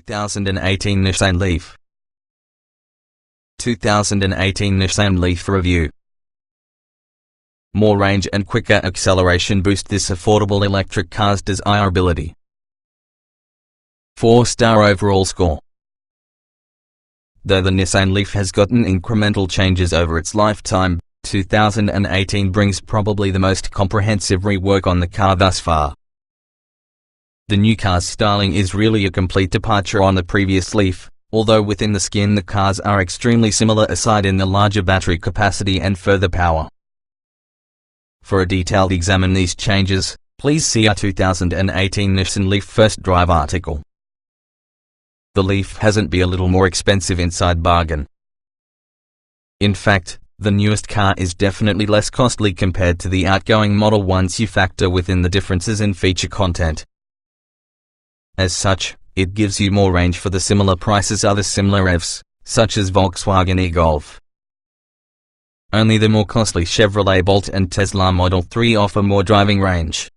2018 Nissan Leaf. 2018 Nissan Leaf Review. More range and quicker acceleration boost this affordable electric car's desirability. 4-star overall score. Though the Nissan Leaf has gotten incremental changes over its lifetime, 2018 brings probably the most comprehensive rework on the car thus far. The new car's styling is really a complete departure on the previous Leaf, although within the skin the cars are extremely similar aside in the larger battery capacity and further power. For a detailed examine these changes, please see our 2018 Nissan Leaf first drive article. The Leaf hasn't been a little more expensive inside bargain. In fact, the newest car is definitely less costly compared to the outgoing model once you factor within the differences in feature content. As such, it gives you more range for the similar price as other similar EVs, such as Volkswagen e-Golf. Only the more costly Chevrolet Bolt and Tesla Model 3 offer more driving range.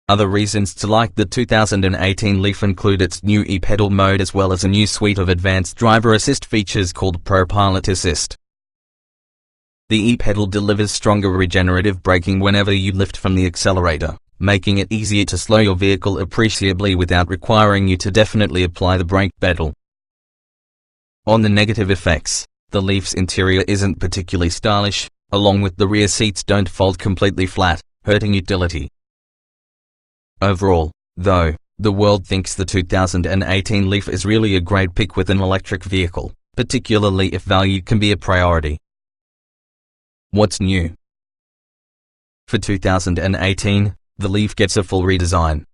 Other reasons to like the 2018 Leaf include its new e-pedal mode as well as a new suite of advanced driver assist features called Pro Pilot Assist. The e-pedal delivers stronger regenerative braking whenever you lift from the accelerator, making it easier to slow your vehicle appreciably without requiring you to definitely apply the brake pedal. On the negative effects, the Leaf's interior isn't particularly stylish, along with the rear seats don't fold completely flat, hurting utility. Overall, though, the world thinks the 2018 Leaf is really a great pick with an electric vehicle, particularly if value can be a priority. What's new? For 2018, the Leaf gets a full redesign.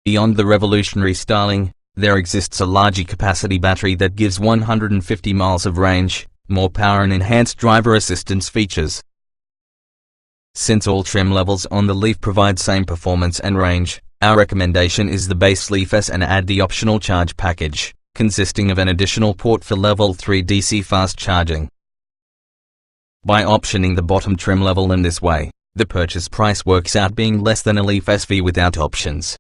Beyond the revolutionary styling, there exists a larger capacity battery that gives 150 miles of range, more power and enhanced driver assistance features. Since all trim levels on the Leaf provide same performance and range, our recommendation is the base Leaf S and add the optional charge package, consisting of an additional port for level 3 DC fast charging. By optioning the bottom trim level in this way, the purchase price works out being less than a Leaf SV without options.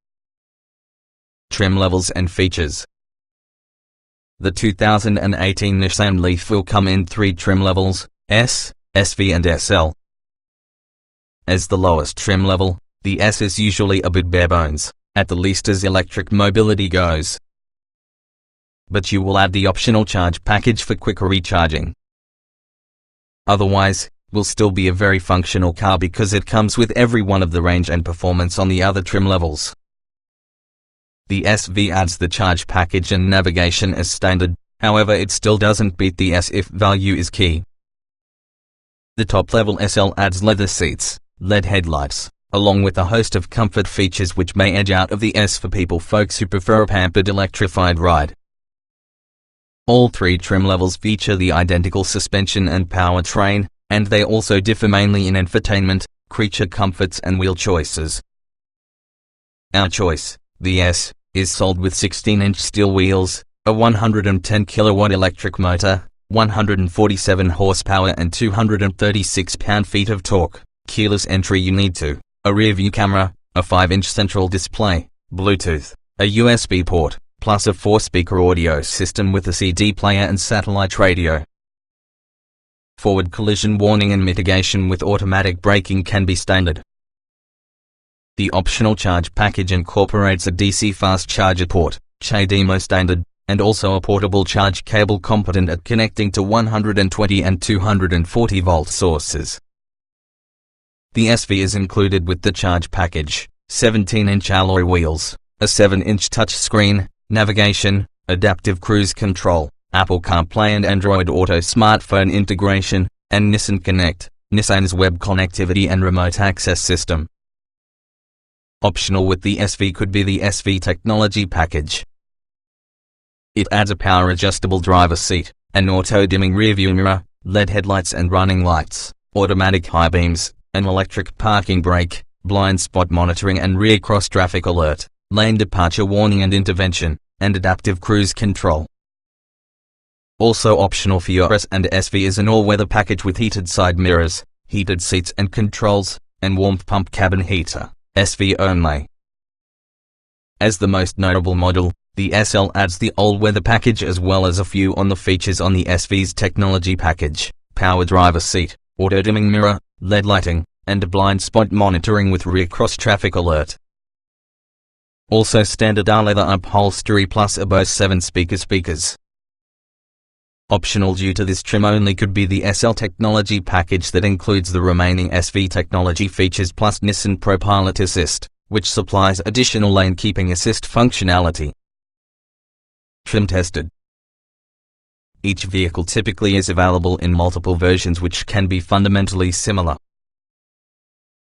Trim levels and features. The 2018 Nissan Leaf will come in 3 trim levels, S, SV and SL. As the lowest trim level, the S is usually a bit bare bones, at the least as electric mobility goes. But you will add the optional charge package for quicker recharging. Otherwise, will still be a very functional car because it comes with every one of the range and performance on the other trim levels. The SV adds the charge package and navigation as standard, however it still doesn't beat the S if value is key. The top-level SL adds leather seats, LED headlights, along with a host of comfort features which may edge out of the S for folks who prefer a pampered electrified ride. All 3 trim levels feature the identical suspension and powertrain, and they also differ mainly in infotainment, creature comforts and wheel choices. Our choice, the S, is sold with 16-inch steel wheels, a 110 kilowatt electric motor, 147 horsepower and 236 pound-feet of torque, keyless entry you need to, a rear-view camera, a 5-inch central display, Bluetooth, a USB port, plus a 4-speaker audio system with a CD player and satellite radio. Forward collision warning and mitigation with automatic braking can be standard. The optional charge package incorporates a DC fast charger port, CHAdeMO standard, and also a portable charge cable competent at connecting to 120 and 240 volt sources. The SV is included with the charge package, 17-inch alloy wheels, a 7-inch touchscreen, navigation, adaptive cruise control, Apple CarPlay and Android Auto smartphone integration, and Nissan Connect, Nissan's web connectivity and remote access system. Optional with the SV could be the SV Technology package. It adds a power-adjustable driver seat, an auto-dimming rearview mirror, LED headlights and running lights, automatic high beams, an electric parking brake, blind spot monitoring and rear cross-traffic alert, lane departure warning and intervention, and adaptive cruise control. Also optional for your S and SV is an all-weather package with heated side mirrors, heated seats and controls, and warmth pump cabin heater, SV only. As the most notable model, the SL adds the all-weather package as well as a few on the features on the SV's technology package: power driver seat, auto-dimming mirror, LED lighting, and blind spot monitoring with rear cross-traffic alert. Also standard are leather upholstery plus a Bose 7-speaker speakers. Optional due to this trim only could be the SL technology package that includes the remaining SV technology features plus Nissan ProPilot Assist, which supplies additional lane keeping assist functionality. Trim tested. Each vehicle typically is available in multiple versions which can be fundamentally similar.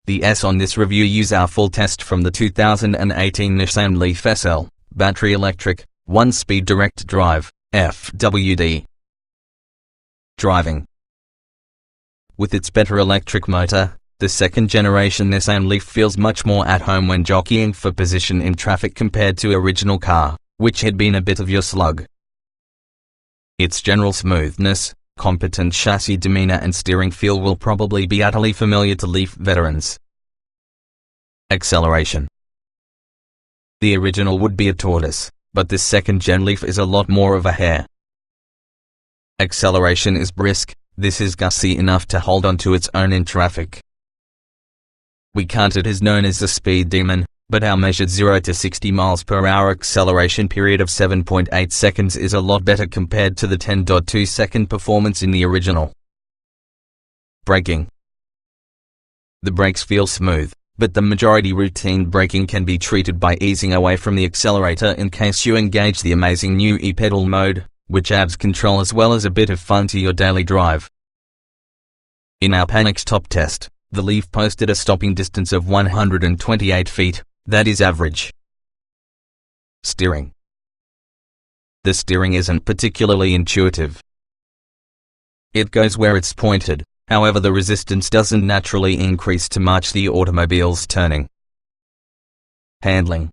The S on this review use our full test from the 2018 Nissan Leaf SL, battery electric, 1-speed direct drive, FWD. Driving. With its better electric motor, the second-generation Nissan Leaf feels much more at home when jockeying for position in traffic compared to original car, which had been a bit of your slug. Its general smoothness, competent chassis demeanor and steering feel will probably be utterly familiar to Leaf veterans. Acceleration. The original would be a tortoise, but this second-gen Leaf is a lot more of a hare. Acceleration is brisk. This is gutsy enough to hold on to its own in traffic. We can't it is known as the speed demon, but our measured 0 to 60 miles per hour acceleration period of 7.8 seconds is a lot better compared to the 10.2 second performance in the original. Braking. The brakes feel smooth, but the majority routine braking can be treated by easing away from the accelerator in case you engage the amazing new e-pedal mode, which adds control as well as a bit of fun to your daily drive. In our Panics top test, the Leaf posted a stopping distance of 128 feet, that is average. Steering. The steering isn't particularly intuitive. It goes where it's pointed, however the resistance doesn't naturally increase to match the automobile's turning. Handling.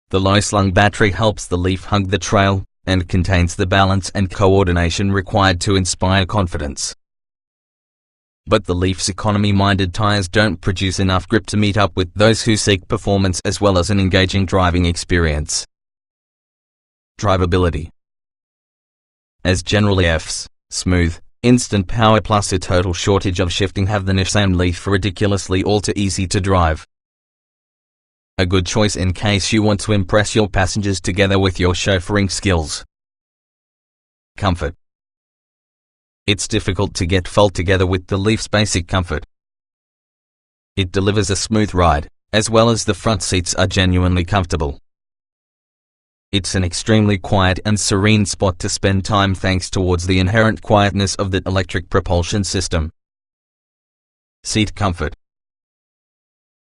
The low-slung battery helps the Leaf hug the trail, and contains the balance and coordination required to inspire confidence. But the Leaf's economy-minded tires don't produce enough grip to meet up with those who seek performance as well as an engaging driving experience. Drivability. As general Fs, smooth, instant power plus a total shortage of shifting have the Nissan Leaf ridiculously all too easy to drive. A good choice in case you want to impress your passengers together with your chauffeuring skills. Comfort. It's difficult to get fault together with the Leaf's basic comfort. It delivers a smooth ride, as well as the front seats are genuinely comfortable. It's an extremely quiet and serene spot to spend time thanks towards the inherent quietness of the electric propulsion system. Seat comfort.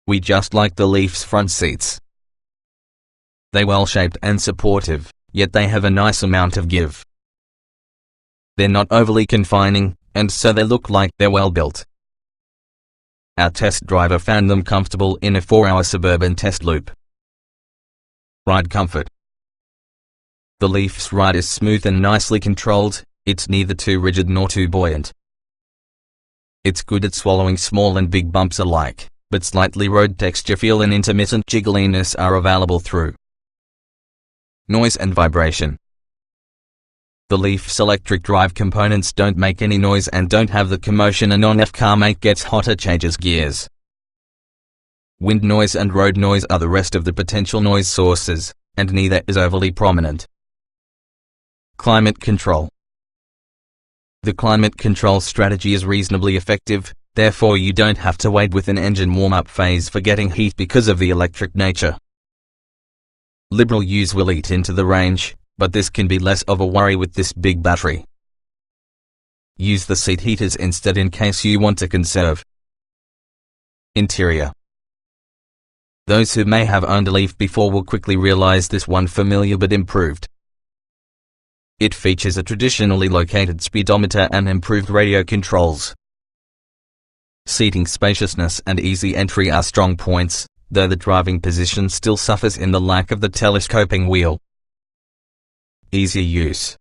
We just like the Leaf's front seats. They're well-shaped and supportive, yet they have a nice amount of give. They're not overly confining, and so they look like they're well built. Our test driver found them comfortable in a 4-hour suburban test loop. Ride comfort. The Leaf's ride is smooth and nicely controlled, it's neither too rigid nor too buoyant. It's good at swallowing small and big bumps alike, but slightly road texture feel and intermittent jiggliness are available through. Noise and vibration. The Leaf's electric drive components don't make any noise and don't have the commotion a non-F car make gets hotter changes gears. Wind noise and road noise are the rest of the potential noise sources, and neither is overly prominent. Climate control. The climate control strategy is reasonably effective, therefore you don't have to wait with an engine warm-up phase for getting heat because of the electric nature. Liberal use will eat into the range, but this can be less of a worry with this big battery. Use the seat heaters instead in case you want to conserve. Interior. Those who may have owned a Leaf before will quickly realize this one familiar but improved. It features a traditionally located speedometer and improved radio controls. Seating spaciousness and easy entry are strong points, though the driving position still suffers in the lack of the telescoping wheel. Easy use.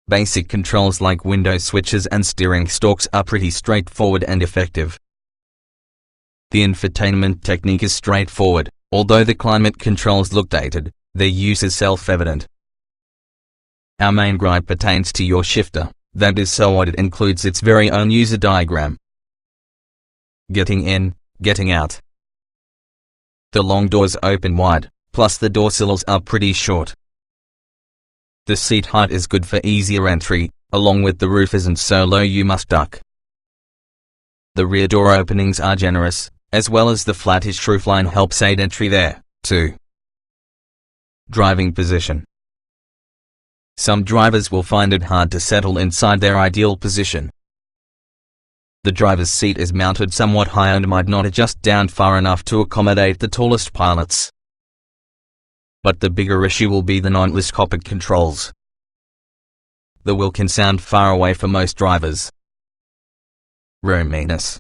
Basic controls like window switches and steering stalks are pretty straightforward and effective. The infotainment technique is straightforward, Although the climate controls look dated, their use is self-evident. Our main gripe pertains to your shifter, that is so odd it includes its very own user diagram. Getting in, getting out. The long doors open wide, plus the door sills are pretty short. The seat height is good for easier entry, along with the roof isn't so low you must duck. The rear door openings are generous, as well as the flattish roofline helps aid entry there, too. Driving position. Some drivers will find it hard to settle inside their ideal position. The driver's seat is mounted somewhat high and might not adjust down far enough to accommodate the tallest pilots. But the bigger issue will be the non-telescopic controls. The wheel can sound far away for most drivers. Roominess.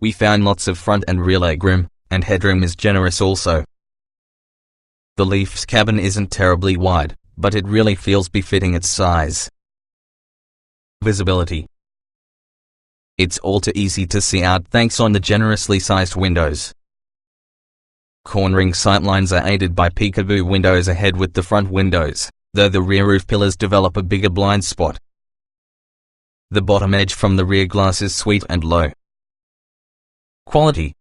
We found lots of front and rear legroom, and headroom is generous also. The Leaf's cabin isn't terribly wide, but it really feels befitting its size. Visibility. It's all too easy to see out thanks on the generously sized windows. Cornering sightlines are aided by peekaboo windows ahead with the front windows, though the rear roof pillars develop a bigger blind spot. The bottom edge from the rear glass is sweet and low. Quality.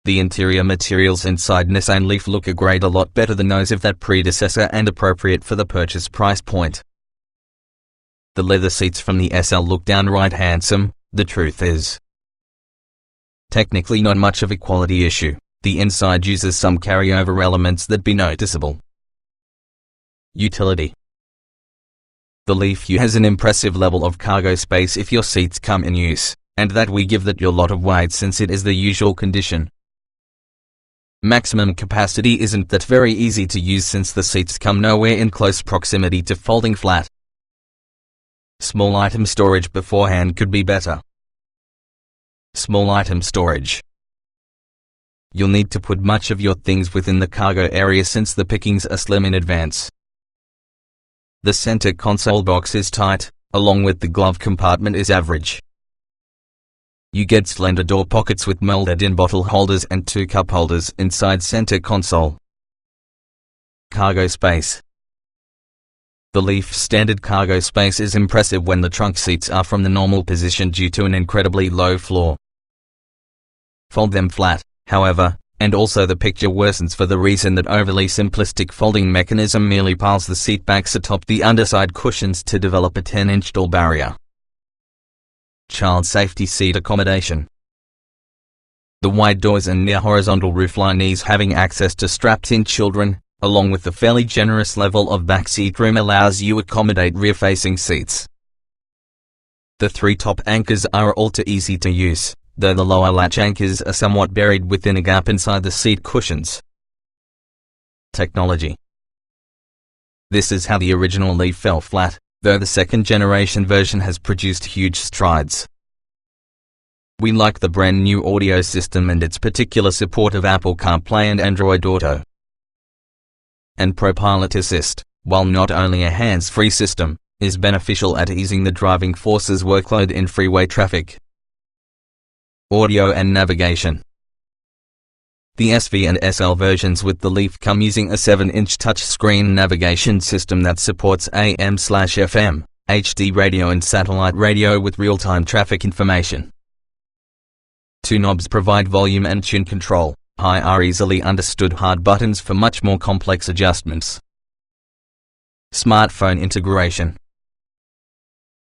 The interior materials inside Nissan Leaf look a great a lot better than those of that predecessor and appropriate for the purchase price point. The leather seats from the SL look downright handsome. The truth is, technically not much of a quality issue. The inside uses some carryover elements that be noticeable. Utility. The Leaf U has an impressive level of cargo space if your seats come in use, and that we give that your lot of weight since it is the usual condition. Maximum capacity isn't that very easy to use since the seats come nowhere in close proximity to folding flat. Small item storage beforehand could be better. Small item storage. You'll need to put much of your things within the cargo area since the pickings are slim in advance. The center console box is tight, along with the glove compartment is average. You get slender door pockets with molded-in bottle holders and 2 cup holders inside center console. Cargo space. The Leaf's standard cargo space is impressive when the trunk seats are from the normal position due to an incredibly low floor. Fold them flat, however, and also the picture worsens for the reason that overly simplistic folding mechanism merely piles the seat backs atop the underside cushions to develop a 10-inch door barrier. Child safety seat accommodation. The wide doors and near horizontal roofline ease having access to strapped-in children, along with the fairly generous level of backseat room allows you accommodate rear-facing seats. The 3 top anchors are all too easy to use, though the lower latch anchors are somewhat buried within a gap inside the seat cushions. Technology. This is how the original Leaf fell flat, though the second-generation version has produced huge strides. We like the brand new audio system and its particular support of Apple CarPlay and Android Auto. And ProPilot Assist, while not only a hands-free system, is beneficial at easing the driving force's workload in freeway traffic. Audio and navigation. The SV and SL versions with the Leaf come using a 7-inch touchscreen navigation system that supports AM/FM, HD radio and satellite radio with real-time traffic information. 2 knobs provide volume and tune control. High are easily understood hard buttons for much more complex adjustments. Smartphone integration.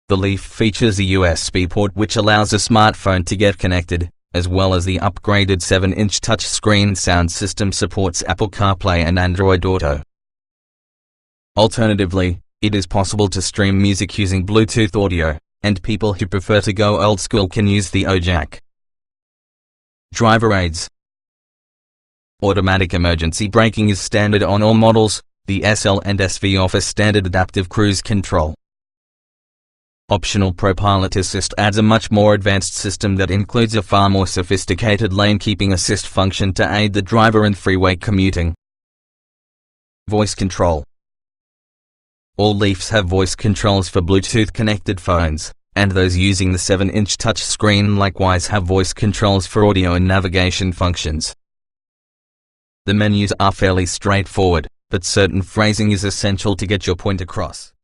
The Leaf features a USB port which allows a smartphone to get connected, as well as the upgraded 7-inch touchscreen sound system supports Apple CarPlay and Android Auto. Alternatively, it is possible to stream music using Bluetooth audio, and people who prefer to go old school can use the O-Jack. Driver aids. Automatic emergency braking is standard on all models. The SL and SV offer standard adaptive cruise control. Optional ProPilot Assist adds a much more advanced system that includes a far more sophisticated lane-keeping assist function to aid the driver in freeway commuting. Voice control. All Leafs have voice controls for Bluetooth-connected phones, and those using the 7-inch touchscreen likewise have voice controls for audio and navigation functions. The menus are fairly straightforward, but certain phrasing is essential to get your point across.